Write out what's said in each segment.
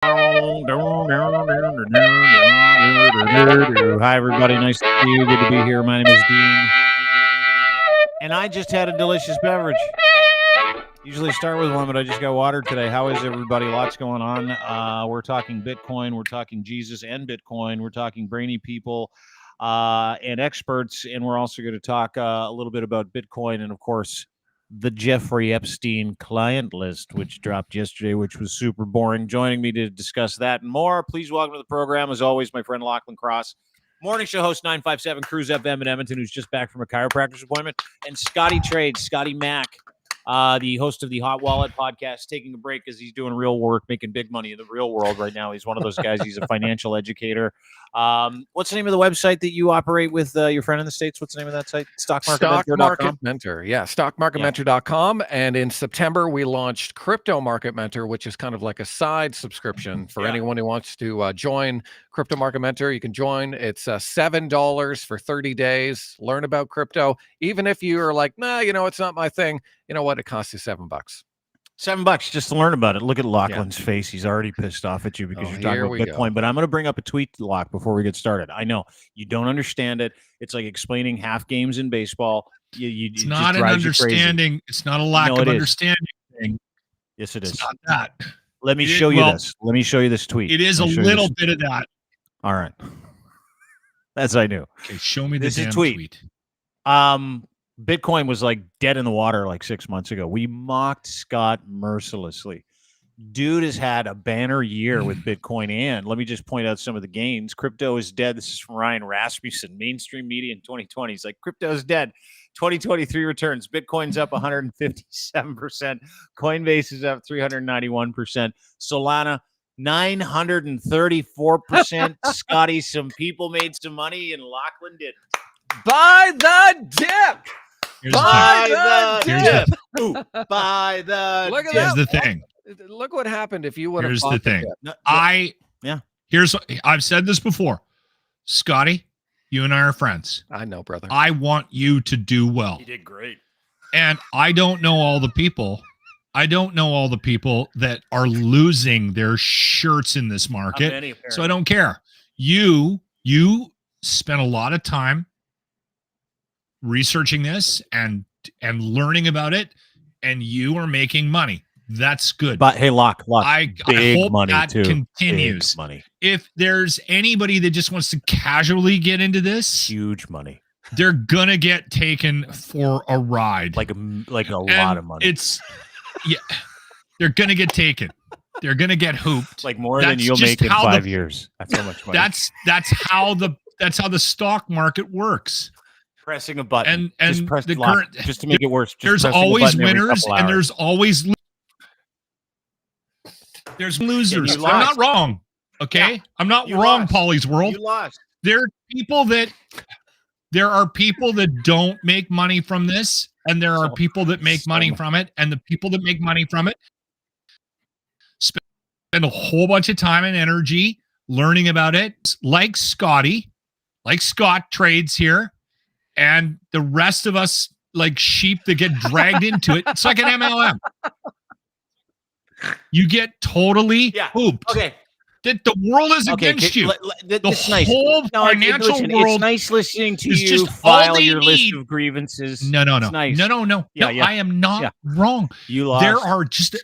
Hi, everybody. Nice to see you. Good to be here. My name is Dean. And I just had a delicious beverage. Usually start with one, but I just got water today. How is everybody? Lots going on. We're talking Bitcoin. We're talking Jesus and Bitcoin. We're talking brainy people and experts. And we're also going to talk a little bit about Bitcoin and, of course, the Jeffrey Epstein client list, which dropped yesterday, which was super boring. Joining me to discuss that and more, please welcome to the program, as always, my friend Lochlin Cross, morning show host 957 Cruise FM in Edmonton, who's just back from a chiropractor's appointment, and Scotty Trades, Scotty Mac, the host of the Hot Wallet podcast, taking a break as he's doing real work, making big money in the real world right now. He's one of those guys. He's a financial educator. What's the name of the website that you operate with your friend in the States? What's the name of that site? Stock Market Mentor. Yeah, stockmarketmentor.com. And in September, we launched Crypto Market Mentor, which is kind of like a side subscription for anyone who wants to join Crypto Market Mentor. You can join. It's $7 for 30 days. Learn about crypto. Even if you're like, nah, it's not my thing. You know what? It costs you $7. $7 just to learn about it. Look at Lachlan's face. He's already pissed off at you because you're talking about Bitcoin. But I'm going to bring up a tweet, Lach, before we get started. I know you don't understand it. It's like explaining half games in baseball. It's not an understanding. It's not a lack of understanding thing. Yes, it is. It's not that. Let me show you this. Let me show you this tweet. It is a little bit of that. All right. That's I knew. Okay, show me the damn tweet. Bitcoin was like dead in the water like 6 months ago. We mocked Scott mercilessly. Dude has had a banner year with Bitcoin, and let me just point out some of the gains. Crypto is dead. This is from Ryan Rasmussen, mainstream media in 2020. He's like, crypto is dead. 2023 returns. Bitcoin's up 157%. Coinbase is up 391%. Solana, 934%. Scotty, some people made some money, and Lochlin didn't. Buy the dip. Buy the dip. Buy the Look at dip. Here's the thing. Look what happened if you would have. Here's the thing. No, I've said this before. Scotty, you and I are friends. I know, brother. I want you to do well. You did great. And I don't know all the people. I don't know all the people that are losing their shirts in this market. So I don't care. You spent a lot of time researching this and learning about it, and you are making money. That's good. But hey, Lock, I hope money that too. continues. Big money. If there's anybody that just wants to casually get into this, Huge money. They're gonna get taken for a ride. Like a lot of money. They're gonna get taken. They're gonna get hooped. Like more than you'll make in 5 years. That's how much money. That's how the stock market works. Pressing a button and just press the lock, current just to make it worse. There's always winners and there's always losers. I'm not wrong. Okay, yeah. I'm not wrong. Polly's world. You lost. There are people that don't make money from this, and there are people that make money from it, and the people that make money from it spend a whole bunch of time and energy learning about it, like Scotty, like Scott Trades here. And the rest of us, like sheep that get dragged into it. It's like an MLM. You get totally hooped. Okay. That the world is against you. The whole financial world. It's nice listening to is you just file your list of grievances. No. Nice. No. I am not wrong. You lost. There are just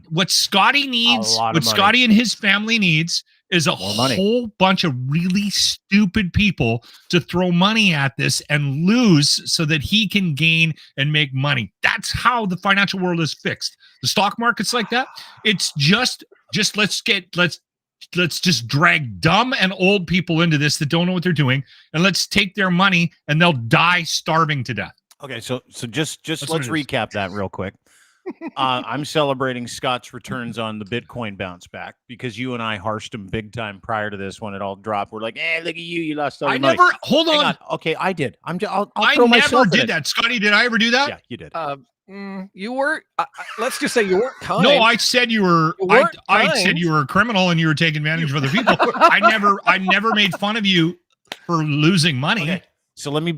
what Scotty needs, what Scotty and his family needs is a whole bunch of really stupid people to throw money at this and lose so that he can gain and make money. That's how the financial world is fixed. The stock market's like that. It's just let's just drag dumb and old people into this that don't know what they're doing, and let's take their money and they'll die starving to death. Okay, so just let's recap that real quick. I'm celebrating Scott's returns on the Bitcoin bounce back because you and I harshed him big time prior to this when it all dropped. We're like, look at you lost all your money. Hold on. Okay, I did. I'll throw I never did that. Scotty, did I ever do that? Yeah, you did. You were. Let's just say you weren't kind. No, I said you were. I said you were a criminal and you were taking advantage of other people. I never made fun of you for losing money. Okay. So let me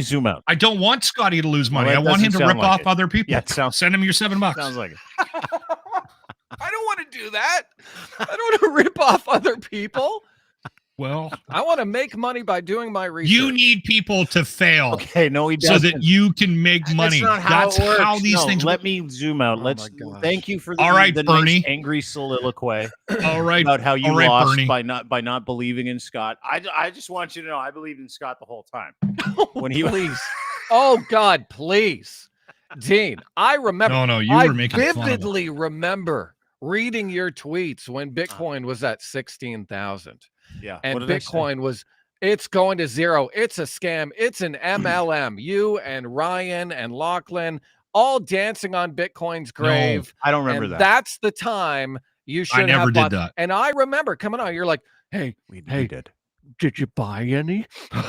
zoom out. I don't want Scotty to lose money. I want him to rip off other people. Yeah, send him your $7. Sounds like it. I don't want to do that. I don't want to rip off other people. Well, I want to make money by doing my research. You need people to fail. Okay, no, he doesn't. So that you can make money. That's how these things work. Let me zoom out. Thank you for the, all right, the Bernie. nice angry soliloquy. All right, about how you all right, lost Bernie. by not believing in Scott. I just want you to know I believed in Scott the whole time. When he please, oh God, please, Dean. I remember. No, you were making fun of him. I vividly remember reading your tweets when Bitcoin was at 16,000. Yeah. And Bitcoin was, it's going to zero. It's a scam. It's an MLM. You and Ryan and Lochlin all dancing on Bitcoin's grave. No, I don't remember that. That's the time you should have. I never did that. And I remember coming on. You're like, hey, we did. Did you buy any? And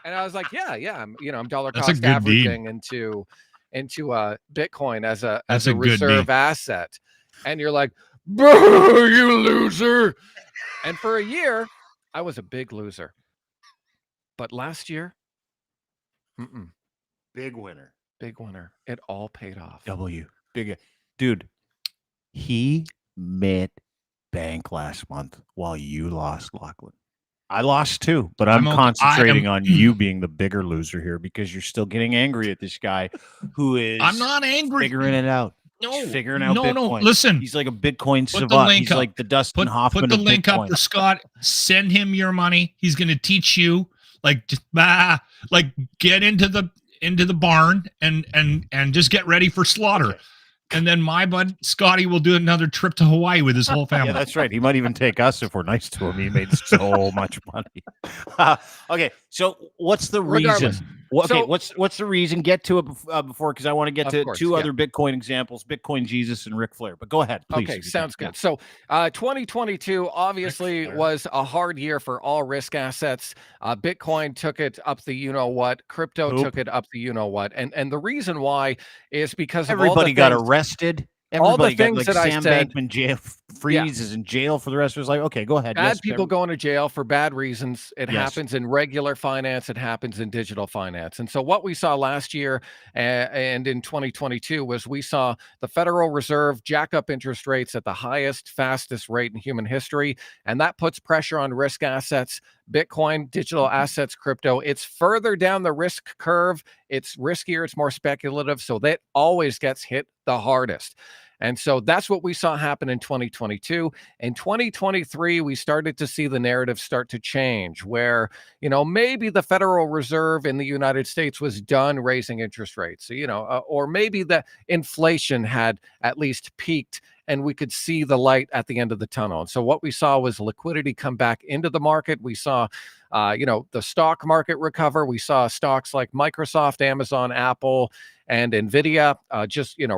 I was like, yeah. I'm dollar cost averaging into Bitcoin as a reserve asset. And you're like, boo, you loser. And for a year, I was a big loser. But last year, big winner. Big winner. It all paid off. Big dude. He made bank last month while you lost, Lochlin. I lost too, but I'm concentrating on you being the bigger loser here because you're still getting angry at this guy who is. I'm not angry. Figuring it out. No, figuring out Bitcoin. No. Listen, he's like a Bitcoin savant. He's like the Dustin Hoffman. Put the link up for Scott. Send him your money. He's going to teach you get into the barn and just get ready for slaughter. Okay. And then my bud Scotty will do another trip to Hawaii with his whole family. Yeah, that's right. He might even take us if we're nice to him. He made so much money. Okay, so what's the reason? What's the reason? Get to it before, because I want to get to two other Bitcoin examples: Bitcoin Jesus and Ric Flair. But go ahead, please. Okay, sounds good. So, 2022 obviously was a hard year for all risk assets. Bitcoin took it up the you-know-what. Crypto took it up the you-know-what. And the reason why is because everybody got arrested. Everybody all the things that Sam I said, Bankman jail is in jail for the rest of his life. Okay, go ahead. Bad people going to jail for bad reasons. It happens in regular finance. It happens in digital finance. And so what we saw last year and in 2022 was we saw the Federal Reserve jack up interest rates at the highest, fastest rate in human history. And that puts pressure on risk assets, Bitcoin, digital assets, crypto. It's further down the risk curve. It's riskier. It's more speculative. So that always gets hit the hardest. And so that's what we saw happen in 2022. In 2023, we started to see the narrative start to change where, maybe the Federal Reserve in the United States was done raising interest rates, or maybe the inflation had at least peaked and we could see the light at the end of the tunnel. And so what we saw was liquidity come back into the market. We saw, the stock market recover. We saw stocks like Microsoft, Amazon, Apple, and NVIDIA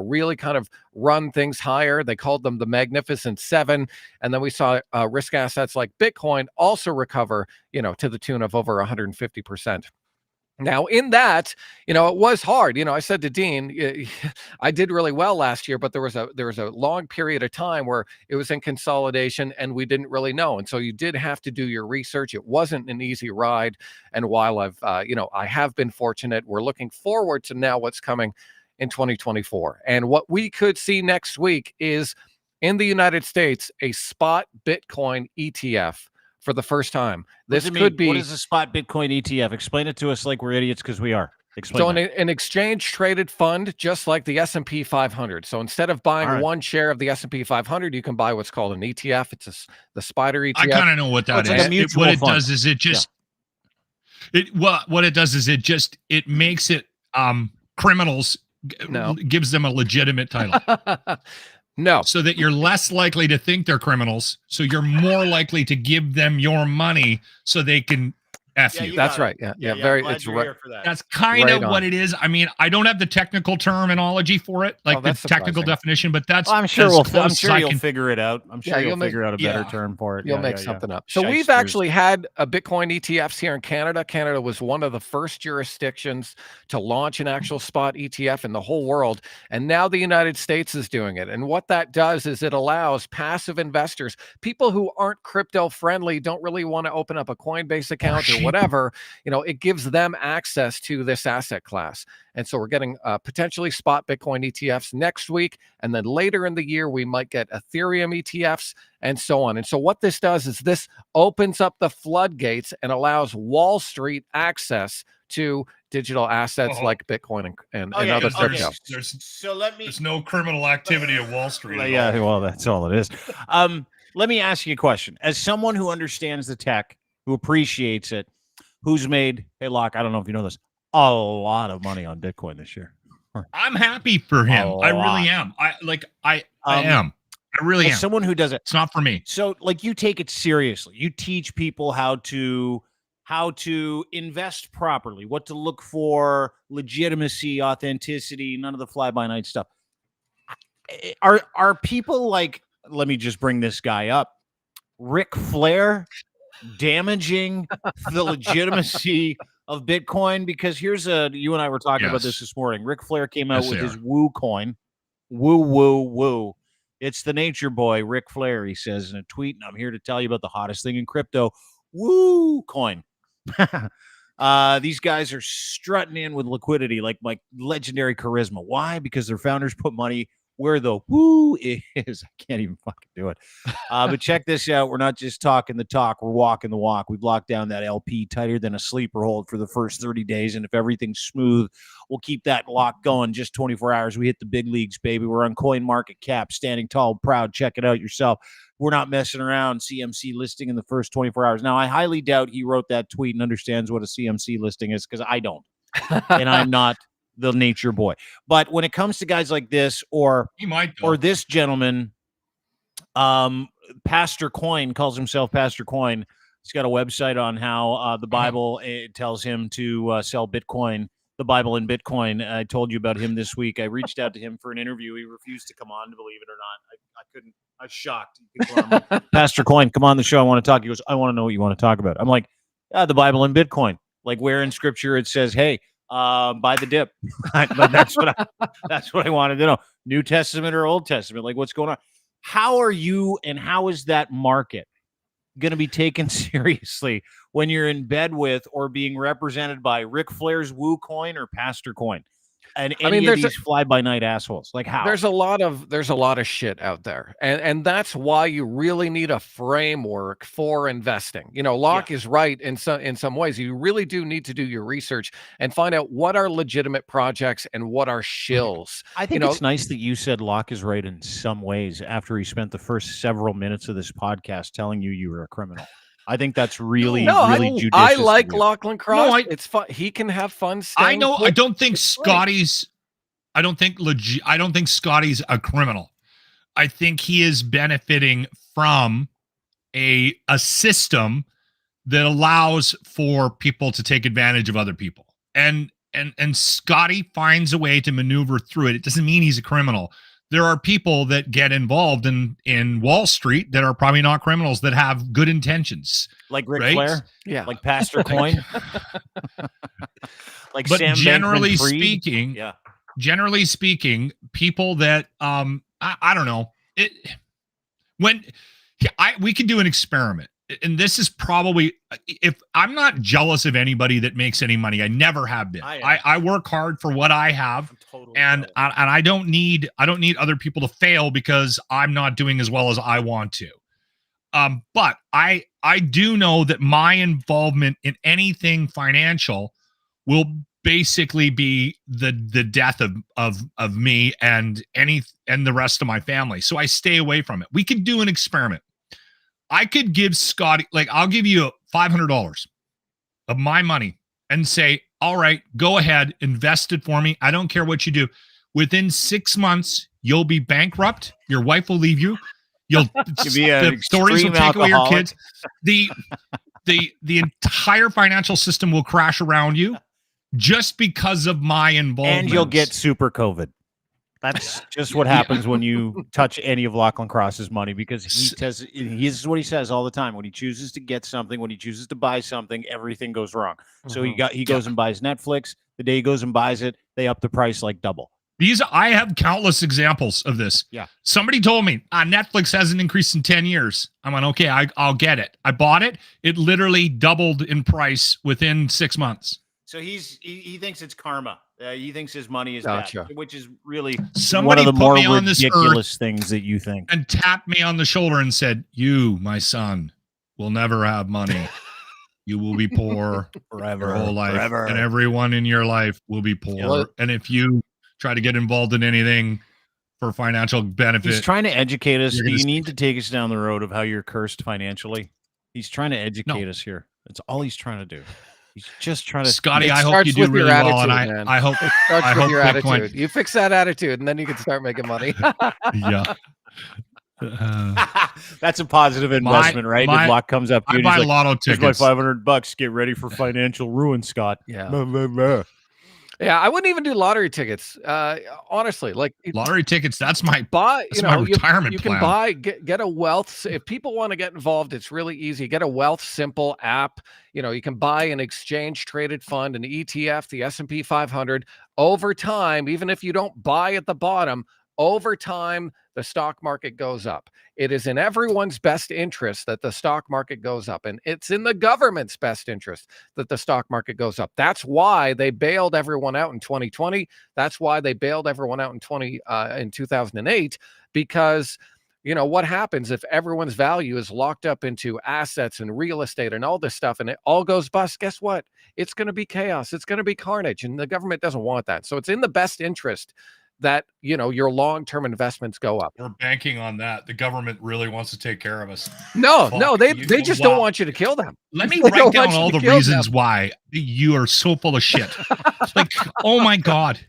really kind of run things higher. They called them the Magnificent Seven. And then we saw risk assets like Bitcoin also recover, to the tune of over 150%. Now, in that, it was hard. I said to Dean, I did really well last year, but there was a long period of time where it was in consolidation and we didn't really know. And so you did have to do your research. It wasn't an easy ride. And while I have been fortunate, we're looking forward to now what's coming in 2024. And what we could see next week is in the United States, a spot Bitcoin ETF. For the first time. This could be. What is a spot Bitcoin ETF? Explain it to us like we're idiots because we are. Explain. So an exchange traded fund, just like the S&P 500. So instead of buying one share of the S&P 500, you can buy what's called an ETF. It's the Spider ETF. I kind of know what that is. What it does is it makes it criminals. Gives them a legitimate title. No. So that you're less likely to think they're criminals. So you're more likely to give them your money so they can F you. That's right. Yeah. Very. It's right. That's kind of what it is. I mean, I don't have the technical terminology for it, like the technical definition, but that's. I'm sure you'll figure it out. I'm sure you'll figure out a better term for it. You'll make something up. So we've actually had a Bitcoin ETFs here in Canada. Canada was one of the first jurisdictions to launch an actual spot ETF in the whole world, and now the United States is doing it. And what that does is it allows passive investors, people who aren't crypto friendly, don't really want to open up a Coinbase account or whatever, it gives them access to this asset class. And so we're getting potentially spot Bitcoin ETFs next week. And then later in the year, we might get Ethereum ETFs and so on. And so what this does is this opens up the floodgates and allows Wall Street access to digital assets like Bitcoin and other crypto. There's no criminal activity at Wall Street. Yeah, well, that's all it is. Let me ask you a question. As someone who understands the tech, who appreciates it, who's made, hey, Locke, I don't know if you know this, a lot of money on Bitcoin this year. I'm happy for him. I really am. I am. I really am. Someone who does it. It's not for me. So, you take it seriously. You teach people how to invest properly, what to look for, legitimacy, authenticity, none of the fly-by-night stuff. Are people like, let me just bring this guy up, Ric Flair, damaging the legitimacy of Bitcoin? Because you and I were talking about this morning. Ric Flair came out with his Woo coin. Woo, woo, woo. It's the nature boy, Ric Flair, he says in a tweet, and I'm here to tell you about the hottest thing in crypto, Woo coin. These guys are strutting in with liquidity, like legendary charisma. Why? Because their founders put money where the woo is. I can't even fucking do it. But check this out. We're not just talking the talk. We're walking the walk. We've locked down that LP tighter than a sleeper hold for the first 30 days. And if everything's smooth, we'll keep that lock going just 24 hours. We hit the big leagues, baby. We're on CoinMarketCap, standing tall, proud. Check it out yourself. We're not messing around. CMC listing in the first 24 hours. Now, I highly doubt he wrote that tweet and understands what a CMC listing is, because I don't. And I'm not the nature boy. But when it comes to guys like this, or this gentleman, Pastor Coin, calls himself Pastor Coin. He's got a website on how the Bible it tells him to sell Bitcoin, the Bible and Bitcoin. I told you about him this week. I reached out to him for an interview. He refused to come on, believe it or not. I couldn't. I was shocked. Pastor Coin, come on the show. I want to talk. He goes, I want to know what you want to talk about. I'm like, the Bible and Bitcoin. Like, where in Scripture it says, hey, buy the dip. But that's what I wanted to know. New Testament or Old Testament? Like, what's going on? How are you, and how is that market going to be taken seriously when you're in bed with or being represented by Ric Flair's Woo coin or Pastor Coin? And any of these fly-by-night assholes, like how? There's a lot of shit out there, and that's why you really need a framework for investing. Locke is right in some ways. You really do need to do your research and find out what are legitimate projects and what are shills. I think it's nice that you said Locke is right in some ways after he spent the first several minutes of this podcast telling you were a criminal. I think that's really judicious. I like Lochlin Cross. No, it's fun. He can have fun. I know. I don't think Scotty's a criminal. I think he is benefiting from a system that allows for people to take advantage of other people. And Scotty finds a way to maneuver through it. It doesn't mean he's a criminal. There are people that get involved in Wall Street that are probably not criminals, that have good intentions. Like Ric Flair? Yeah. Like Pastor Coin? But Sam generally speaking, generally speaking, people that I don't know. We can do an experiment. And this is probably, if I'm not jealous of anybody that makes any money, I never have been. I work hard for what I have, and I don't need other people to fail because I'm not doing as well as I want to. But I do know that my involvement in anything financial will basically be the death of me and the rest of my family. So I stay away from it. We could do an experiment. I could give Scotty, I'll give you $500 of my money and say, all right, go ahead, invest it for me. I don't care what you do. Within 6 months, you'll be bankrupt. Your wife will leave you. The stories will take away your kids. The entire financial system will crash around you just because of my involvement. And you'll get super COVID. That's just what happens when you touch any of Lochlin Cross's money, because this is what he says all the time. When he chooses to get something, when he chooses to buy something, everything goes wrong. So he goes and buys Netflix. The day he goes and buys it, they up the price like double. I have countless examples of this. Yeah. Somebody told me Netflix hasn't increased in 10 years. I went, okay, I'll get it. I bought it. It literally doubled in price within 6 months. So he thinks it's karma. He thinks his money is Gotcha. bad, which is really Somebody one of the put more me on this ridiculous things that you think. And tapped me on the shoulder and said, "You, my son, will never have money. You will be poor forever, your whole life, forever. and everyone in your life will be poor. Yeah. And if you try to get involved in anything for financial benefit, he's trying to educate us. Do you need to take us down the road of how you're cursed financially? He's trying to educate us here. That's all he's trying to do. He's just trying to. Scotty, I hope you do really well, and I hope it starts with your Bitcoin... attitude. You fix that attitude, and then you can start making money. Yeah. That's a positive investment, right? If luck comes up, I buy lotto tickets. My $500. Get ready for financial ruin, Scott. Yeah. Blah, blah, blah. Yeah, I wouldn't even do lottery tickets. Honestly, like lottery tickets, that's my retirement plan. You can get a wealth. If people want to get involved, it's really easy. Get a Wealth Simple app. You can buy an exchange traded fund, an ETF, the S&P 500. Over time, even if you don't buy at the bottom, over time, the stock market goes up. It is in everyone's best interest that the stock market goes up, and it's in the government's best interest that the stock market goes up. That's why they bailed everyone out in 2020. That's why they bailed everyone out in 2008, because what happens if everyone's value is locked up into assets and real estate and all this stuff, and it all goes bust? Guess what? It's going to be chaos. It's going to be carnage, and the government doesn't want that. So it's in the best interest that your long-term investments go up. We're banking on that. The government really wants to take care of us. No, they just don't want you to kill them. Let me write down all the reasons why you are so full of shit. Like, oh my God.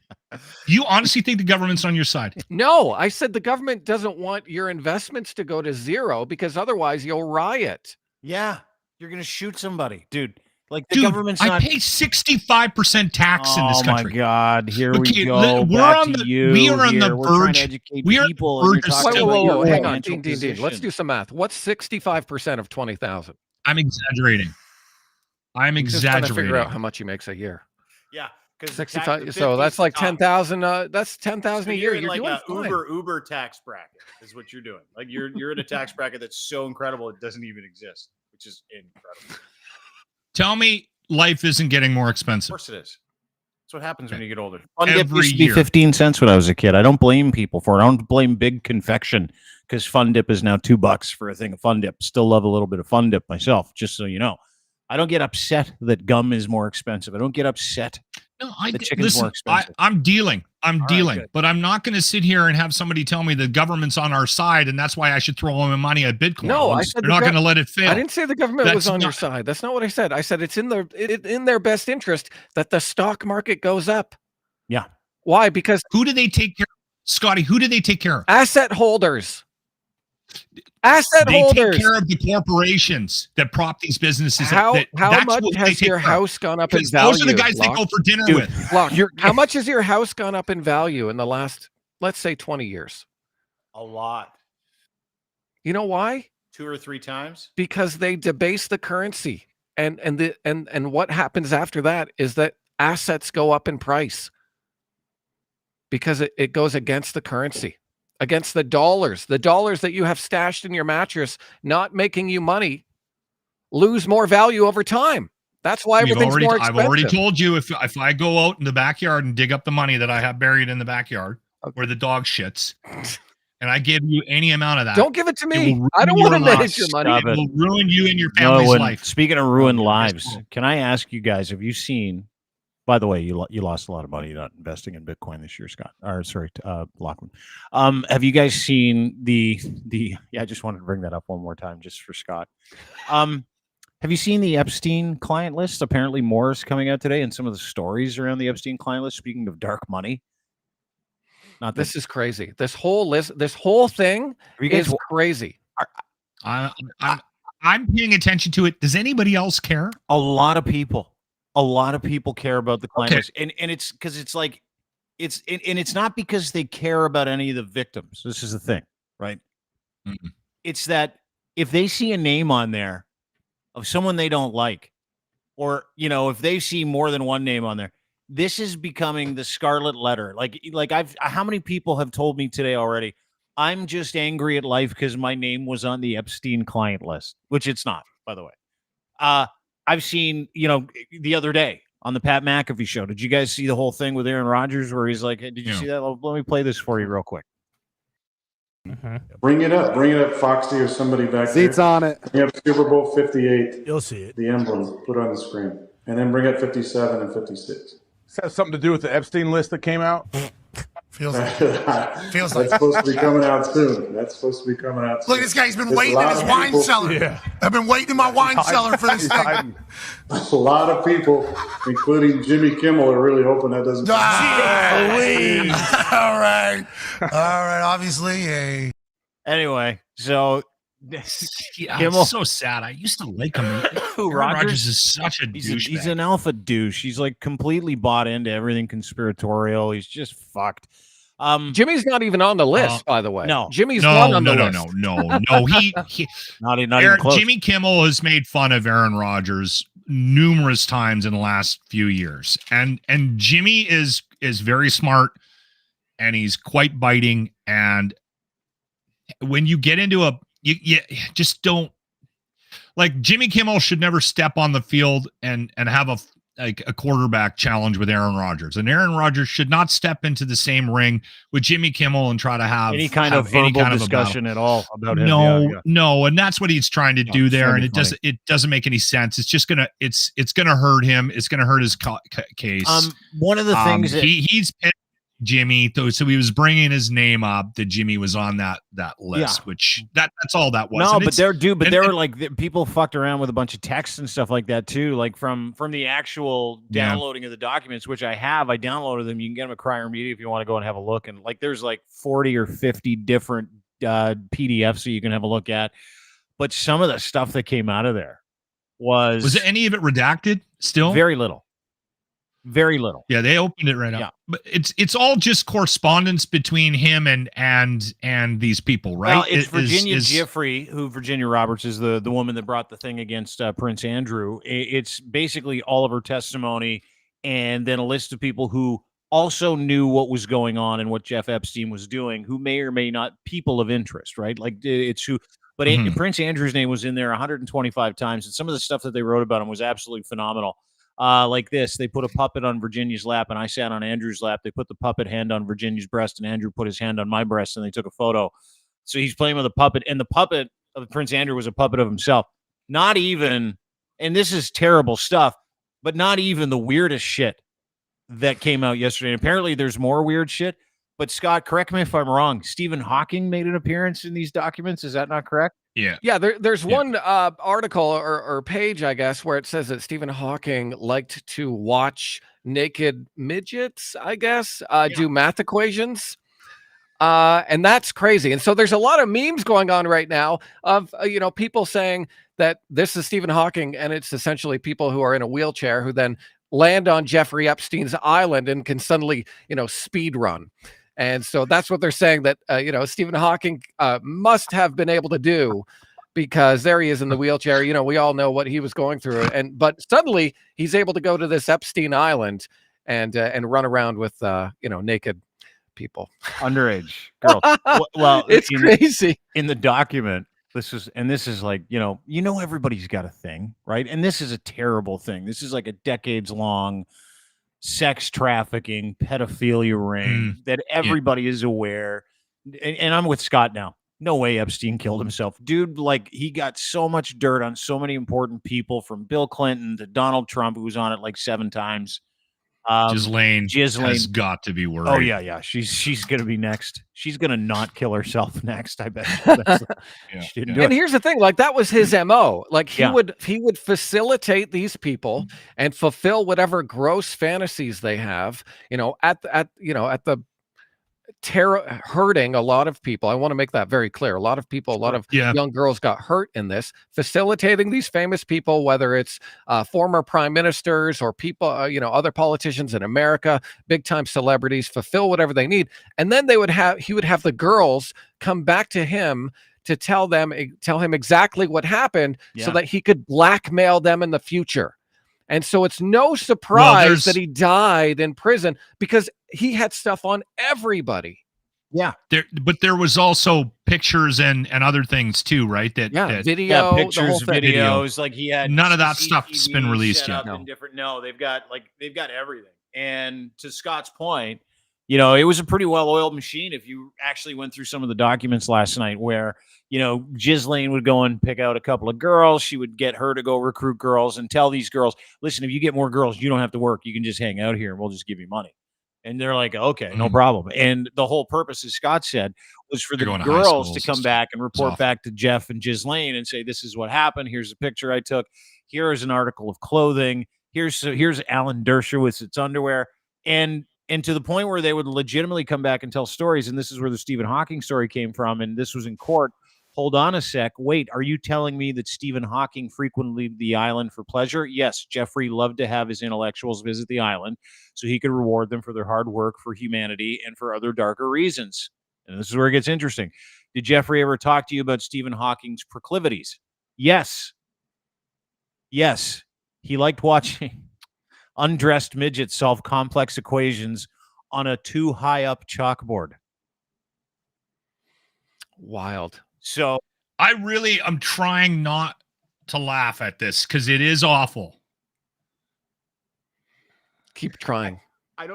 You honestly think the government's on your side? No, I said the government doesn't want your investments to go to zero because otherwise you'll riot. Yeah, you're going to shoot somebody, dude. Like the government's I pay 65% tax in this country. Oh my God! Here we go. We are on the verge. We are people. Whoa, hang on, Dean. Let's do some math. What's 65% of 20,000? I'm exaggerating. Just trying to figure out how much he makes a year. Yeah, 65. So that's like 10,000. That's 10,000 a year. You're like doing a Uber tax bracket. Is what you're doing. Like you're in a tax bracket that's so incredible it doesn't even exist, which is incredible. Tell me life isn't getting more expensive. Of course it is. That's what happens when you get older. Fun dip used to be 15 cents when I was a kid. I don't blame people for it. I don't blame big confection because Fun Dip is now $2 for a thing of Fun Dip. Still love a little bit of Fun Dip myself, just so you know. I don't get upset that gum is more expensive. I don't get upset that chicken's more expensive. I'm dealing, but I'm not going to sit here and have somebody tell me the government's on our side and that's why I should throw them money at Bitcoin. No, I said they're not going to let it fail. I didn't say the government was on your side. That's not what I said. I said it's in their best interest that the stock market goes up. Yeah. Why? Because who do they take care of? Scotty, who do they take care of? Asset holders. They take care of the corporations that prop these businesses. How much has your house gone up in value? Those are the guys they go for dinner with. How much has your house gone up in value in the last, let's say, 20 years? A lot. You know why? 2 or 3 times. Because they debase the currency, and what happens after that is that assets go up in price because it goes against the currency. Against the dollars that you have stashed in your mattress, not making you money, lose more value over time. That's why everything's more expensive. I've already told you if I go out in the backyard and dig up the money that I have buried in the backyard where the dog shits, and I give you any amount of that, don't give it to me. I don't want to manage your money. It will ruin you and your family's life. Speaking of ruined lives, can I ask you guys? Have you seen? By the way, you lost a lot of money not investing in Bitcoin this year, Scott. Or sorry, Lochlin. Have you guys seen the? Yeah, I just wanted to bring that up one more time, just for Scott. Have you seen the Epstein client list? Apparently, more is coming out today, and some of the stories around the Epstein client list. Speaking of dark money, this is crazy. This whole list, this whole thing is crazy. I'm paying attention to it. Does anybody else care? A lot of people care about the client list, and it's because it's like it's not because they care about any of the victims. This is the thing, right? Mm-hmm. It's that if they see a name on there of someone they don't like, or if they see more than one name on there, this is becoming the scarlet letter. How many people have told me today already, I'm just angry at life because my name was on the Epstein client list, which it's not, by the way. I've seen, the other day on the Pat McAfee show, did you guys see the whole thing with Aaron Rodgers where he's like, hey, did you see that? Let me play this for you real quick. Bring it up, Foxy or somebody back there. Seats on it. Bring up Super Bowl 58. You'll see it. The emblem, put it on the screen. And then bring up 57 and 56. Does that have something to do with the Epstein list that came out? Feels like That's supposed to be coming out soon. Look, this guy's been waiting in his wine cellar. Yeah. I've been waiting in my wine cellar for this thing. A lot of people, including Jimmy Kimmel, are really hoping that doesn't. All right. Obviously, Anyway, so Kimmel, so sad. I used to like him. Aaron Rodgers is such a douchebag. He's an alpha douche. He's like completely bought into everything conspiratorial. He's just fucked. Jimmy's not even on the list, by the way. No, Jimmy's not on the list. No. He not even close. Jimmy Kimmel has made fun of Aaron Rodgers numerous times in the last few years, and Jimmy is very smart, and he's quite biting. And when you get into you just don't, like, Jimmy Kimmel should never step on the field and have a quarterback challenge with Aaron Rodgers, and Aaron Rodgers should not step into the same ring with Jimmy Kimmel and try to have any kind of verbal discussion at all about him. No, and that's what he's trying to do there, and it doesn't make any sense. It's just gonna hurt him. It's gonna hurt his case. One of the things that he's pissed Jimmy, so he was bringing his name up that Jimmy was on that list, which that's all that was. No, but there were like people fucked around with a bunch of texts and stuff like that too, like from the actual downloading of the documents, which I downloaded them. You can get them at Crier Media if you want to go and have a look, and like there's like 40 or 50 different PDFs that you can have a look at. But some of the stuff that came out of there was any of it redacted? Still, very little. Yeah, they opened it right up. But it's all just correspondence between him and these people, right? Well, it's Virginia Giuffre, who Virginia Roberts is the woman that brought the thing against Prince Andrew. It's basically all of her testimony, and then a list of people who also knew what was going on and what Jeff Epstein was doing, who may or may not people of interest, right? Like it's who. But Prince Andrew's name was in there 125 times, and some of the stuff that they wrote about him was absolutely phenomenal. Like this, they put a puppet on Virginia's lap, and I sat on Andrew's lap. They put the puppet hand on Virginia's breast, and Andrew put his hand on my breast, and they took a photo. So he's playing with a puppet, and the puppet of Prince Andrew was a puppet of himself. Not even, and this is terrible stuff, but not even the weirdest shit that came out yesterday. And apparently there's more weird shit. But Scott, correct me if I'm wrong, Stephen Hawking made an appearance in these documents. Is that not correct? Yeah. There's one article or page, I guess, where it says that Stephen Hawking liked to watch naked midgets, I guess, do math equations. And that's crazy. And so there's a lot of memes going on right now of, people saying that this is Stephen Hawking, and it's essentially people who are in a wheelchair who then land on Jeffrey Epstein's island and can suddenly, speed run. And so that's what they're saying that, Stephen Hawking must have been able to do, because there he is in the wheelchair. We all know what he was going through. But suddenly he's able to go to this Epstein island and run around with, naked people. Underage girls. Well, it's crazy. In the document, this is like, everybody's got a thing, right? And this is a terrible thing. This is like a decades-long sex trafficking, pedophilia ring that everybody is aware. And I'm with Scott now. No way Epstein killed himself. Dude, like, he got so much dirt on so many important people, from Bill Clinton to Donald Trump, who was on it like 7 times. Ghislaine has got to be worried. Oh, yeah. She's going to be next. She's going to not kill herself next, I bet. She didn't do it. Here's the thing, like, that was his MO. Like, he would facilitate these people and fulfill whatever gross fantasies they have, at the hurting a lot of people. I want to make that very clear. A lot of people, a lot of young girls got hurt in this, facilitating these famous people, whether it's former prime ministers or people, other politicians in America, big time celebrities, fulfill whatever they need. And then he would have the girls come back to him to tell him exactly what happened so that he could blackmail them in the future. And so it's no surprise that he died in prison because he had stuff on everybody. Yeah. But there was also pictures and other things too, right? Video, pictures, videos. Like he had none of that stuff's been released yet. They've got everything. And to Scott's point, you know, it was a pretty well-oiled machine. If you actually went through some of the documents last night where, you know, Ghislaine would go and pick out a couple of girls. She would get her to go recruit girls and tell these girls, listen, if you get more girls, you don't have to work. You can just hang out here and we'll just give you money. And they're like, okay, no problem. And the whole purpose, as Scott said, was for the girls to come back and report back to Jeff and Ghislaine and say, this is what happened. Here's a picture I took. Here is an article of clothing. Here's Alan Dershowitz's underwear. And to the point where they would legitimately come back and tell stories. And this is where the Stephen Hawking story came from. And this was in court. Hold on a sec. Wait, are you telling me that Stephen Hawking frequently leave the island for pleasure? Yes, Jeffrey loved to have his intellectuals visit the island so he could reward them for their hard work for humanity and for other darker reasons. And this is where it gets interesting. Did Jeffrey ever talk to you about Stephen Hawking's proclivities? Yes. Yes. He liked watching undressed midgets solve complex equations on a too high up chalkboard. Wild. So I'm trying not to laugh at this because it is awful. Keep trying.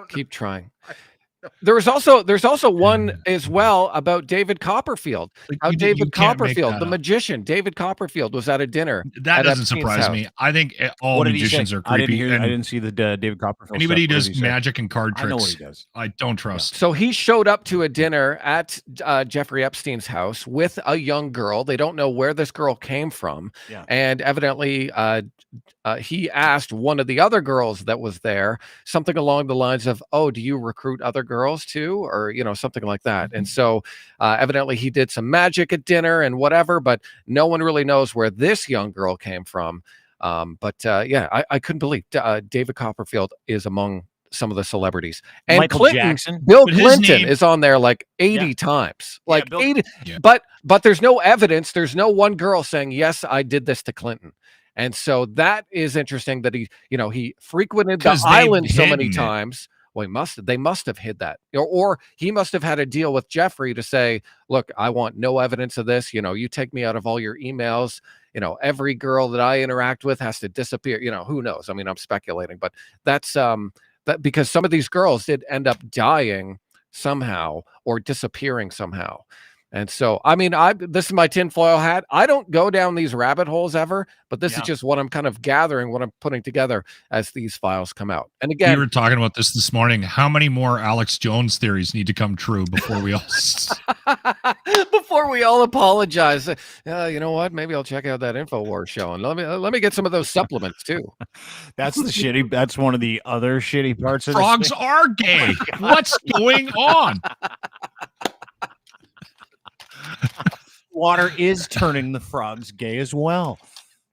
Keep trying. There's also one as well about David Copperfield. How David Copperfield, the magician, David Copperfield, was at a dinner. That doesn't surprise me. I think all magicians are creepy. I didn't see the David Copperfield. Anybody who does magic and card tricks, I know what he does. I don't trust. So he showed up to a dinner at Jeffrey Epstein's house with a young girl. They don't know where this girl came from, and evidently he asked one of the other girls that was there something along the lines of, "Oh, do you recruit other girls too?" Or, you know, something like that. And so evidently he did some magic at dinner and whatever, but no one really knows where this young girl came from. I couldn't believe David Copperfield is among some of the celebrities. And Michael Clinton, Jackson. Bill Clinton is on there like 80 times. Like 80. Yeah. But there's no evidence. There's no one girl saying, yes, I did this to Clinton. And so that is interesting that he frequented the island so many times. Well, they must have hid that, or he must have had a deal with Jeffrey to say, look, I want no evidence of this. You know, you take me out of all your emails. You know, every girl that I interact with has to disappear. You know, who knows? I mean, I'm speculating, but that's that because some of these girls did end up dying somehow or disappearing somehow. And so, I mean, this is my tinfoil hat. I don't go down these rabbit holes ever, but this is just what I'm kind of gathering, what I'm putting together as these files come out. And again, we were talking about this morning. How many more Alex Jones theories need to come true before we all apologize? You know what? Maybe I'll check out that InfoWars show and let me get some of those supplements too. That's that's one of the other shitty parts of frogs are gay. What's going on? Water is turning the frogs gay as well.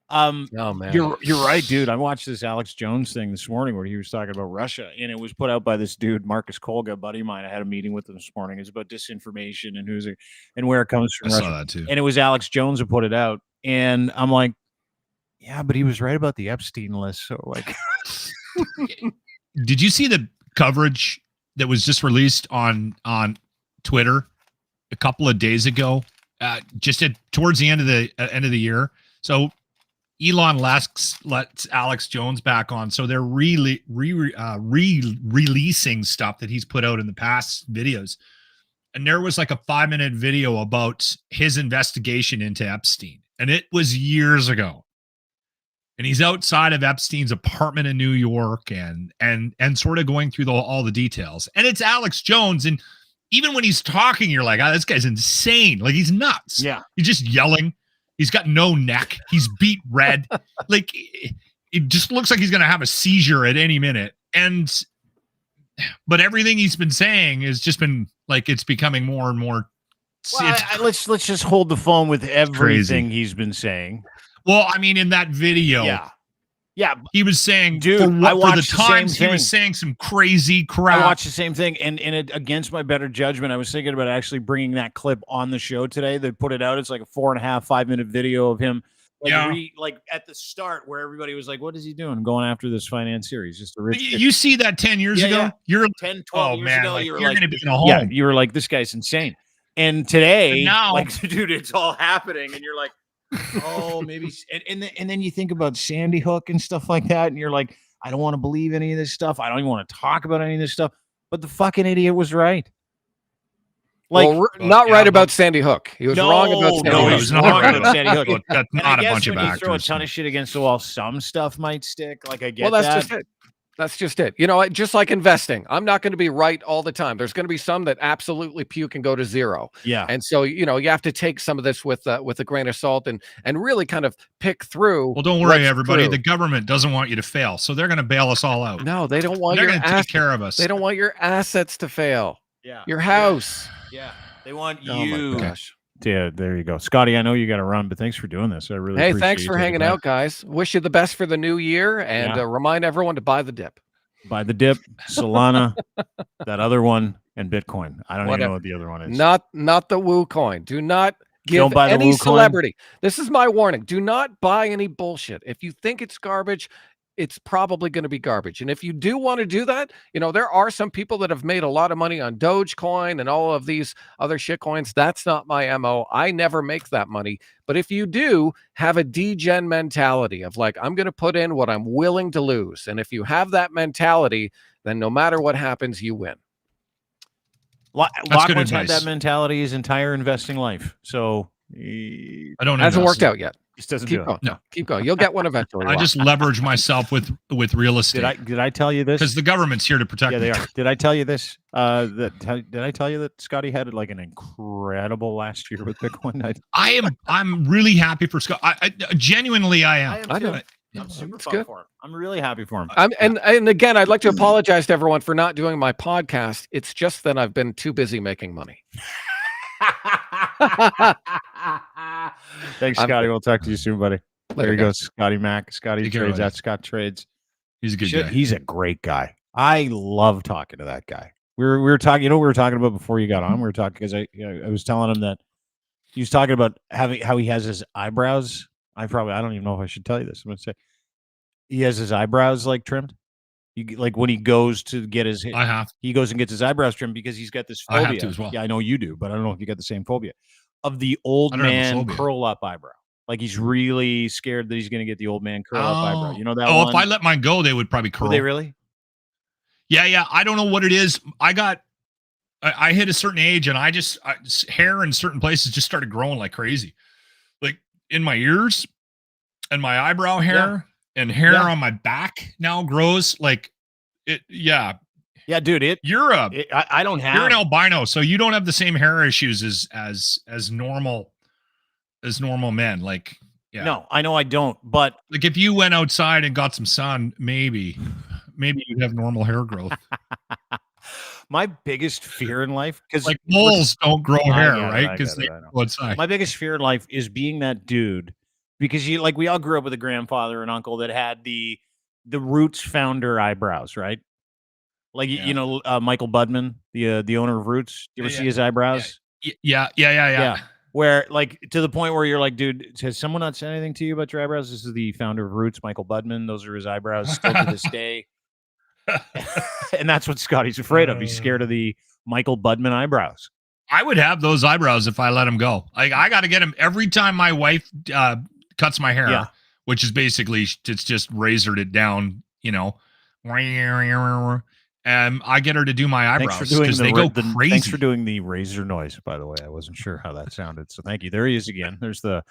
Oh man, you're right, dude. I watched this Alex Jones thing this morning where he was talking about Russia, and it was put out by this dude, Marcus Kolga, buddy of mine. I had a meeting with him this morning. It's about disinformation and where it comes from. I Russia. saw that too. And it was Alex Jones who put it out, and I'm like, yeah, but he was right about the Epstein list. So like, did you see the coverage that was just released on Twitter a couple of days ago, towards the end of the year? So Elon lets Alex Jones back on, so they're releasing stuff that he's put out in the past videos. And there was like a 5-minute video about his investigation into Epstein, and it was years ago. And he's outside of Epstein's apartment in New York, and sort of going through all the details. And it's Alex Jones, and even when he's talking, you're like, this guy's insane. Like, he's nuts. Yeah. He's just yelling. He's got no neck. He's beat red. Like, it just looks like he's going to have a seizure at any minute. But everything he's been saying has just been like, it's becoming more and more. Well, let's just hold the phone with everything he's been saying. Well, I mean, in that video. Yeah, he was saying, dude, for the times he was saying some crazy crap. I watched the same thing, and it, against my better judgment, I was thinking about actually bringing that clip on the show today. They put it out. It's like a 4.5, 5-minute video of him like at the start where everybody was like, what is he doing going after this financier? He's just a rich You see that 10 years ago? Yeah. You're 10, 12 years ago, like, you were you're like, going to be in a home. Yeah, you were like, this guy's insane. And today, now, like, dude, it's all happening. And you're like, oh, maybe. And then you think about Sandy Hook and stuff like that. And you're like, I don't want to believe any of this stuff. I don't even want to talk about any of this stuff. But the fucking idiot was right. Like, well, not right about Sandy Hook. He was wrong about Sandy Hook. No, he was wrong about Sandy Hook. That's not a bunch of actors. Throw a ton of shit against the wall. Some stuff might stick. Like, I get that. Just it. That's just it. You know, just like investing, I'm not going to be right all the time. There's going to be some that absolutely puke and go to zero. Yeah. And so, you know, you have to take some of this with a grain of salt and really kind of pick through. Well, don't worry, everybody. The government doesn't want you to fail, so they're going to bail us all out. No, they don't want. They're going to take care of us. They don't want your assets to fail. Yeah. Your house. Yeah. They want you. Oh my gosh. Yeah, there you go. Scotty, I know you got to run, but thanks for doing this. I really appreciate thanks for hanging out, guys. Wish you the best for the new year, and remind everyone to buy the dip. Buy the dip, Solana, that other one, and Bitcoin. I don't even know what the other one is. Not the Woo coin. Do not give any celebrity. This is my warning. Do not buy any bullshit. If you think it's garbage, it's probably going to be garbage. And if you do want to do that, you know, there are some people that have made a lot of money on Dogecoin and all of these other shit coins. That's not my MO. I never make that money. But if you do have a degen mentality of like, I'm going to put in what I'm willing to lose. And if you have that mentality, then no matter what happens, you win. Lachlan's had that mentality his entire investing life. So I don't know. Hasn't worked out yet. Just doesn't keep going. No, keep going. You'll get one eventually. I just leverage myself with real estate. Did I tell you this? Because the government's here to protect me. They are. Did I tell you this? Did I tell you that Scotty had like an incredible last year with Bitcoin? I'm really happy for Scott. I genuinely I am. I know. I'm super pumped for him. I'm really happy for him. And again, I'd like to apologize to everyone for not doing my podcast. It's just that I've been too busy making money. Thanks, Scotty. We'll talk to you soon, buddy. There he goes, Scotty Mac. Scotty Trades at Scott Trades. He's a good guy. He's a great guy. I love talking to that guy. We were talking. You know what we were talking about before you got on? We were talking because I was telling him that he was talking about how he has his eyebrows. I don't even know if I should tell you this. I'm gonna say he has his eyebrows like trimmed. Like when he goes to get his, he goes and gets his eyebrows trimmed because he's got this phobia. I have to as well. Yeah, I know you do, but I don't know if you got the same phobia of the old man curl up eyebrow. Like he's really scared that he's going to get the old man curl up eyebrow. You know that? Oh, if I let mine go, they would probably curl. Will they really? Yeah. I don't know what it is. I hit a certain age and hair in certain places just started growing like crazy. Like in my ears and my eyebrow hair and hair on my back now grows like it. Yeah. Yeah, dude. I don't have. You're an albino, so you don't have the same hair issues as normal men. Like, yeah. No, I know I don't. But like, if you went outside and got some sun, maybe you'd have normal hair growth. My biggest fear in life, because like moles don't grow hair, right? Because they go outside. My biggest fear in life is being that dude, because we all grew up with a grandfather and uncle that had the Roots founder eyebrows, right? Like, you know, Michael Budman, the owner of Roots. You ever see his eyebrows? Yeah. Where, like, to the point where you're like, dude, has someone not said anything to you about your eyebrows? This is the founder of Roots, Michael Budman. Those are his eyebrows still to this day. And that's what Scotty's afraid of. He's scared of the Michael Budman eyebrows. I would have those eyebrows if I let him go. Like, I got to get him every time my wife cuts my hair, which is basically, it's just razored it down, you know. And I get her to do my eyebrows because they go crazy. Thanks for doing the razor noise, by the way. I wasn't sure how that sounded, so thank you. There he is again. There's the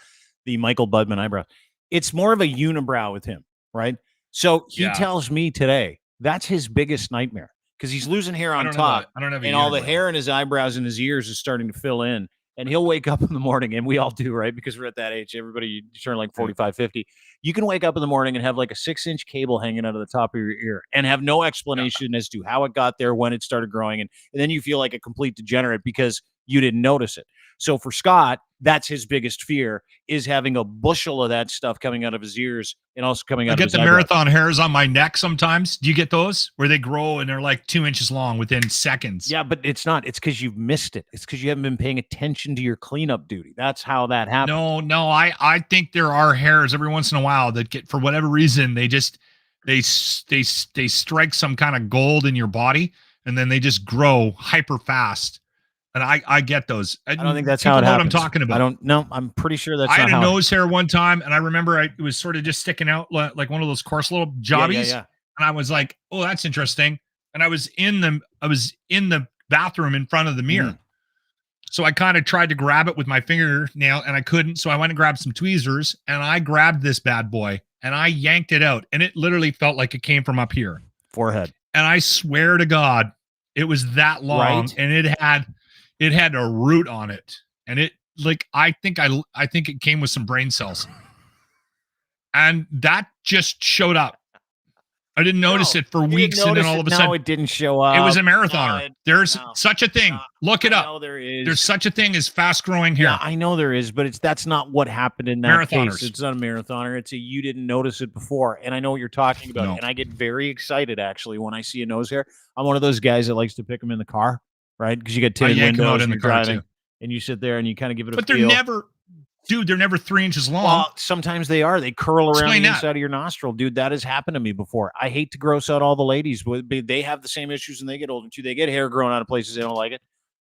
Michael Budman eyebrow. It's more of a unibrow with him, right? So he tells me today that's his biggest nightmare because he's losing hair on top. I don't have and all the hair in his eyebrows and his ears is starting to fill in. And he'll wake up in the morning, and we all do, right? Because we're at that age. Everybody, you turn like 45, 50. You can wake up in the morning and have like a 6-inch cable hanging out of the top of your ear and have no explanation as to how it got there, when it started growing. And then you feel like a complete degenerate because you didn't notice it. So for Scott, that's his biggest fear, is having a bushel of that stuff coming out of his ears and also coming out of his I get the eyebrows. marathon hairs on my neck sometimes. Do you get those where they grow and they're like 2 inches long within seconds? Yeah, but it's not. It's because you've missed it. It's because you haven't been paying attention to your cleanup duty. That's how that happens. No. I think there are hairs every once in a while that get, for whatever reason, they strike some kind of gold in your body, and then they just grow hyper fast. And I get those. I don't think that's how it happens. What I'm talking about. I don't know. I'm pretty sure that's. I had a nose hair one time, and I remember it was sort of just sticking out like one of those coarse little jobbies. Yeah. And I was like, "Oh, that's interesting." And I was in the bathroom in front of the mirror. So I kind of tried to grab it with my fingernail, and I couldn't. So I went and grabbed some tweezers, and I grabbed this bad boy, and I yanked it out, and it literally felt like it came from up here, forehead. And I swear to God, it was that long, right? And it had a root on it, and it I think it came with some brain cells, and that just showed up. I didn't notice it for weeks, and then all of a sudden, it didn't show up. It was a marathoner. There's such a thing. Look it up. There is. There's such a thing as fast growing hair. Yeah, I know there is, but that's not what happened in that case. It's not a marathoner. It's you didn't notice it before, and I know what you're talking about. No. And I get very excited actually when I see a nose hair. I'm one of those guys that likes to pick them in the car, right? Because you get tinted windows and you're driving, and you sit there and you kind of give it a feel. But they're never. Dude, they're never 3 inches long. Well, sometimes they are. They curl around the inside of your nostril. Dude, that has happened to me before. I hate to gross out all the ladies. They have the same issues when they get older, too. They get hair growing out of places they don't like it.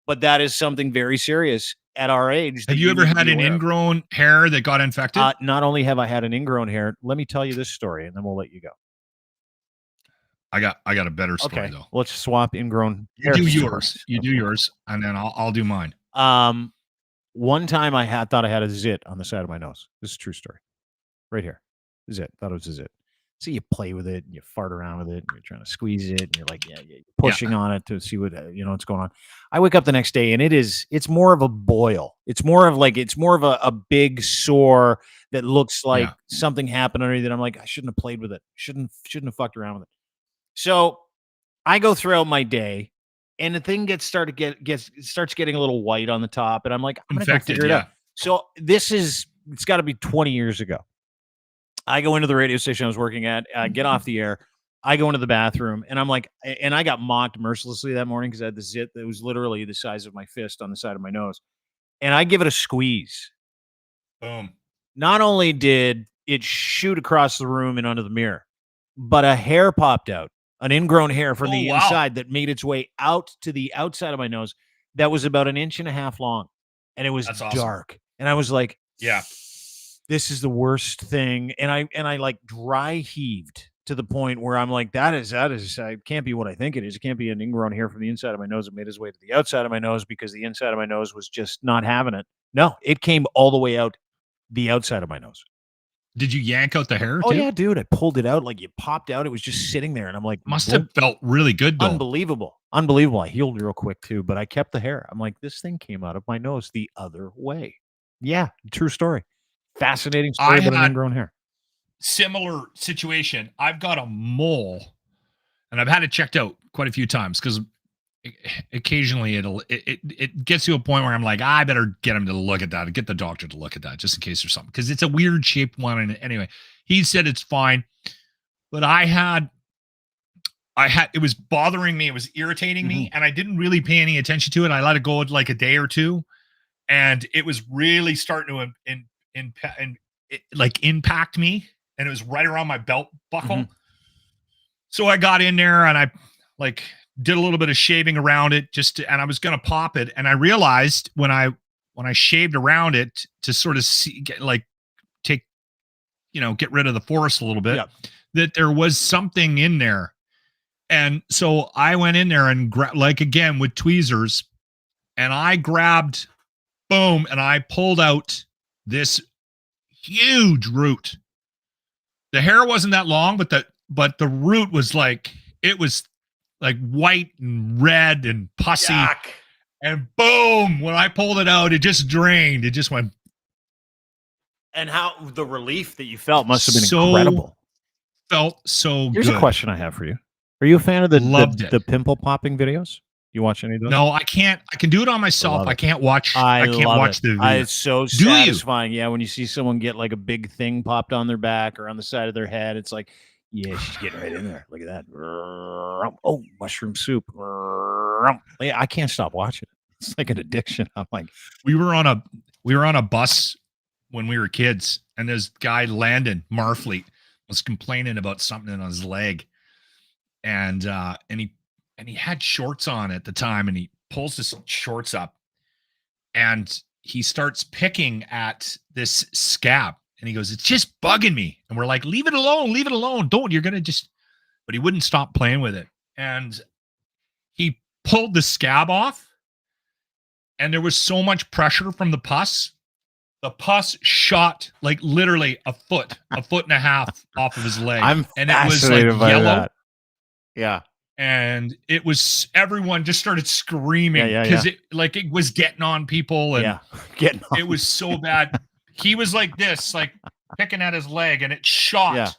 But that is something very serious at our age. Have you ever had an ingrown hair that got infected? Not only have I had an ingrown hair, let me tell you this story, and then we'll let you go. I got a better story, though. Let's swap ingrown hair. You do yours, and then I'll do mine. One time I thought I had a zit on the side of my nose. This is a true story. Right here. Zit. Thought it was a zit. So you play with it and you fart around with it and you're trying to squeeze it and you're like, you're pushing on it to see what, what's going on. I wake up the next day and it's more of a boil. It's more of a big sore that looks like something happened underneath it. I'm like, I shouldn't have played with it. Shouldn't have fucked around with it. So I go throughout my day. And the thing starts getting a little white on the top, and I'm like, I'm gonna figure it out. So it's got to be 20 years ago. I go into the radio station I was working at, get off the air. I go into the bathroom, and I'm like, and I got mocked mercilessly that morning because I had the zit that was literally the size of my fist on the side of my nose, and I give it a squeeze. Boom. Not only did it shoot across the room and under the mirror, but a hair popped out. An ingrown hair from the inside that made its way out to the outside of my nose that was about 1.5 inches long. And it was dark. Awesome. And I was like, this is the worst thing. And I like dry heaved to the point where I'm like, that is, it can't be what I think it is. It can't be an ingrown hair from the inside of my nose. It made its way to the outside of my nose because the inside of my nose was just not having it. No, it came all the way out the outside of my nose. Did you yank out the hair? Oh, yeah, dude. I pulled it out like it popped out. It was just sitting there. And I'm like, must have felt really good, though. Unbelievable. I healed real quick, too. But I kept the hair. I'm like, this thing came out of my nose the other way. Yeah, true story. Fascinating story about an ingrown hair. Similar situation. I've got a mole, and I've had it checked out quite a few times because occasionally it gets to a point where I'm like, I better get him to look at that, get the doctor to look at that just in case there's something, because it's a weird shaped one. And anyway, he said it's fine, but it was bothering me, it was irritating me, and I didn't really pay any attention to it. I let it go like a day or two, and it was really starting to impact me, and it was right around my belt buckle. So I got in there and I did a little bit of shaving around it and I was going to pop it. And I realized when I shaved around it to sort of get rid of the force a little bit, that there was something in there. And so I went in there and again with tweezers, and I grabbed, boom, and I pulled out this huge root. The hair wasn't that long, but the root was it was white and red and pussy. Yuck. And boom, when I pulled it out, it just drained. It just went. And how the relief that you felt must have been incredible. Felt so Here's good. A question I have for you. Are you a fan of the pimple popping videos? You watch any of those? No, I can't. I can do it on myself. I can't watch. I can't watch the video. It's so satisfying. Yeah, when you see someone get like a big thing popped on their back or on the side of their head, it's like, yeah, she's getting right in there. Look at that. Oh, mushroom soup. Yeah, I can't stop watching it. It's like an addiction. I'm like, we were on a bus when we were kids, and this guy Landon Marfleet was complaining about something on his leg, and he had shorts on at the time, and he pulls his shorts up and he starts picking at this scab, and he goes, "It's just bugging me." And we're like, leave it alone. Don't, you're going to just, but he wouldn't stop playing with it. And he pulled the scab off, and there was so much pressure from the pus. The pus shot like literally a foot and a half off of his leg. And it was like yellow. That. Yeah. And it was, everyone just started screaming because it was getting on people, and it was so bad. He was like this, like picking at his leg, and it shot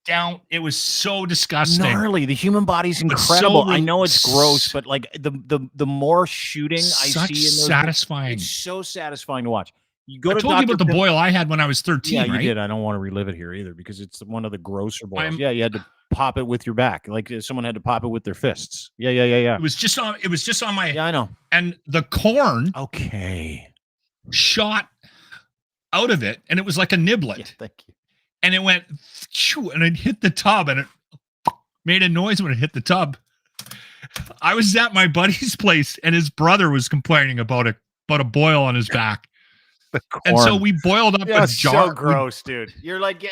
down. It was so disgusting. Gnarly. The human body's incredible. I know it's gross, but like the more shooting I see in those, satisfying. It's so satisfying to watch. I told you about the boil I had when I was 13. Yeah, you right? did. I don't want to relive it here either because it's one of the grosser boils. Yeah, you had to pop it with your back, like someone had to pop it with their fists. Yeah. It was just on my. Yeah, I know. And the corn. Okay. Shot out of it, and it was like a niblet. Yeah, thank you. And it went, and it hit the tub, and it made a noise when it hit the tub. I was at my buddy's place, and his brother was complaining about a boil on his back. And so we boiled up a jar. So gross, dude. You're like,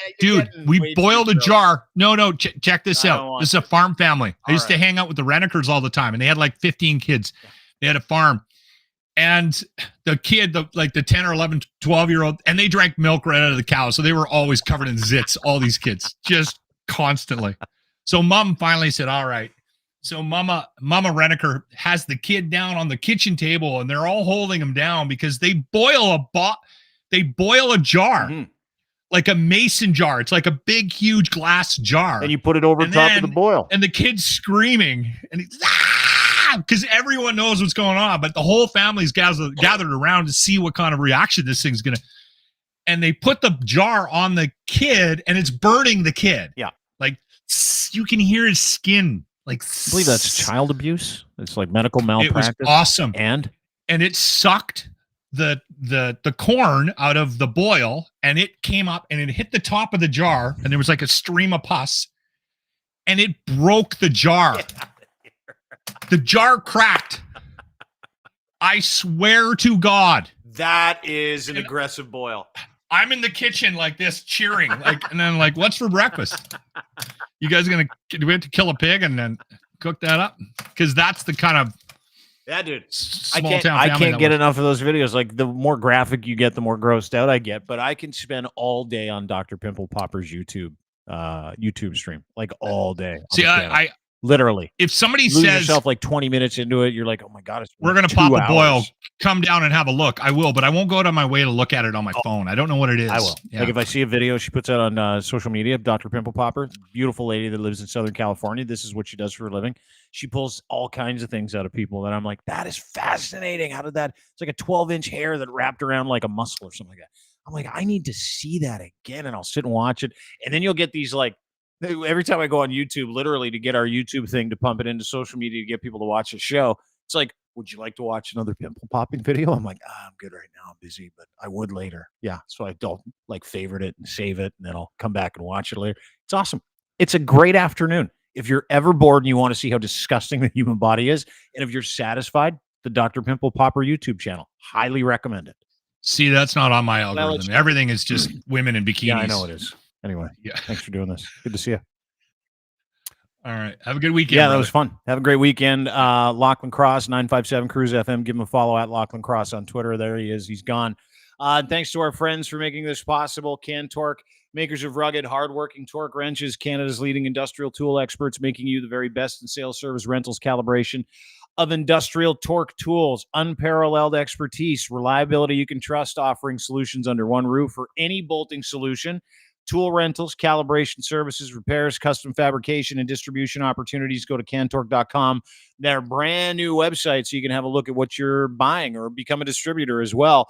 we boiled a jar. No, check this out. This is a farm family. I used to hang out with the Renekers all the time, and they had like 15 kids. They had a farm. And the kid, the 10 or 11, 12-year-old, and they drank milk right out of the cow. So they were always covered in zits, all these kids, just constantly. So mom finally said, all right. So Mama Reneker has the kid down on the kitchen table, and they're all holding him down because they boil a jar, like a mason jar. It's like a big, huge glass jar. And you put it over top of the boil. And the kid's screaming, and he's because everyone knows what's going on, but the whole family's gathered around to see what kind of reaction this thing's gonna. And they put the jar on the kid, and it's burning the kid. Yeah, like you can hear his skin. Like, I believe that's child abuse. It's like medical malpractice. It was awesome. And it sucked the corn out of the boil, and it came up and it hit the top of the jar, and there was like a stream of pus, and it broke the jar. The jar cracked. I swear to God. That is an aggressive boil. I'm in the kitchen like this, cheering, and then like, what's for breakfast? You guys do we have to kill a pig and then cook that up? Because that's the kind of dude. I can't get enough of those videos. Like the more graphic you get, the more grossed out I get. But I can spend all day on Dr. Pimple Popper's YouTube stream, like all day. See, I literally, if somebody says yourself like 20 minutes into it, you're like, oh my God, we're gonna pop a boil. Come down and have a look. I will, but I won't go out of my way to look at it on my phone. I don't know what it is. I will. Yeah. Like if I see a video she puts out on social media, Dr. Pimple Popper, beautiful lady that lives in Southern California. This is what she does for a living. She pulls all kinds of things out of people that I'm like, that is fascinating. How did that? It's like a 12-inch hair that wrapped around like a muscle or something like that. I'm like, I need to see that again, and I'll sit and watch it. And then you'll get these like, every time I go on YouTube, literally to get our YouTube thing to pump it into social media to get people to watch the show, it's like, would you like to watch another pimple popping video? I'm like, I'm good right now. I'm busy, but I would later. Yeah. So I don't like favorite it and save it, and then I'll come back and watch it later. It's awesome. It's a great afternoon. If you're ever bored and you want to see how disgusting the human body is, and if you're satisfied, the Dr. Pimple Popper YouTube channel, highly recommend it. See, that's not on my algorithm. Everything is just women in bikinis. Yeah, I know it is. Anyway, thanks for doing this. Good to see you. All right. Have a good weekend. Yeah, that was fun. Have a great weekend. Lochlin Cross, 957 Cruise FM. Give him a follow at Lochlin Cross on Twitter. There he is. He's gone. Thanks to our friends for making this possible. Can Torque, makers of rugged, hardworking torque wrenches, Canada's leading industrial tool experts, making you the very best in sales, service, rentals, calibration of industrial torque tools. Unparalleled expertise, reliability you can trust, offering solutions under one roof for any bolting solution. tool rentals, calibration services, repairs, custom fabrication, and distribution opportunities. Go to cantork.com. Their brand new website, so you can have a look at what you're buying or become a distributor as well.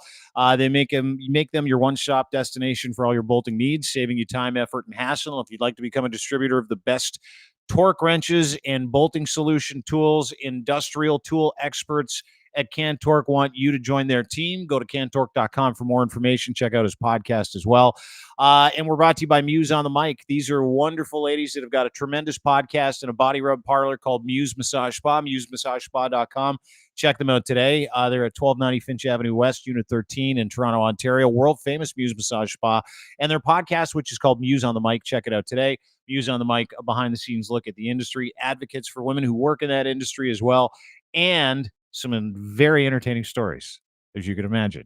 They make them your one-stop destination for all your bolting needs, saving you time, effort, and hassle. If you'd like to become a distributor of the best torque wrenches and bolting solution tools, industrial tool experts at Cantork want you to join their team. Go to cantork.com for more information. Check out his podcast as well. And we're brought to you by Muse on the Mic. These are wonderful ladies that have got a tremendous podcast and a body rub parlor called Muse Massage Spa, musemassagespa.com. Check them out today. They're at 1290 Finch Avenue West, Unit 13 in Toronto, Ontario. World-famous Muse Massage Spa. And their podcast, which is called Muse on the Mic. Check it out today. Muse on the Mic, a behind-the-scenes look at the industry, advocates for women who work in that industry as well, and some very entertaining stories, as you can imagine,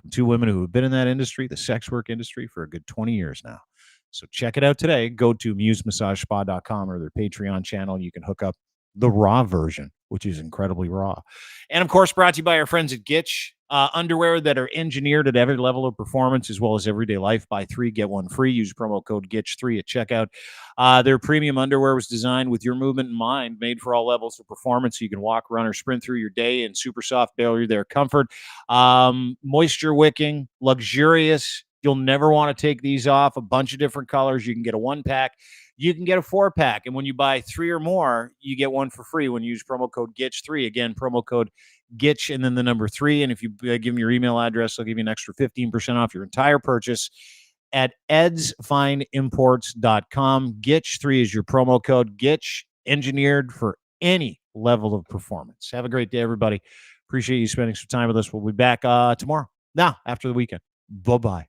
from two women who have been in that industry, the sex work industry, for a good 20 years now. So check it out today. Go to musemassagespa.com or their Patreon channel. You can hook up the raw version, which is incredibly raw. And, of course, brought to you by our friends at Gitch. Underwear that are engineered at every level of performance as well as everyday life. Buy 3, get 1 free. Use promo code GITCH3 at checkout. Their premium underwear was designed with your movement in mind, made for all levels of performance. So you can walk, run, or sprint through your day in super soft, barrier there comfort. Moisture wicking, luxurious. You'll never want to take these off. A bunch of different colors. You can get a 1-pack. You can get a 4-pack. And when you buy 3 or more, you get 1 for free when you use promo code GITCH3. Again, promo code GITCH and then the number 3. And if you give them your email address, they'll give you an extra 15% off your entire purchase at edsfineimports.com. GITCH3 is your promo code. GITCH, engineered for any level of performance. Have a great day, everybody. Appreciate you spending some time with us. We'll be back tomorrow. Now, after the weekend. Bye-bye.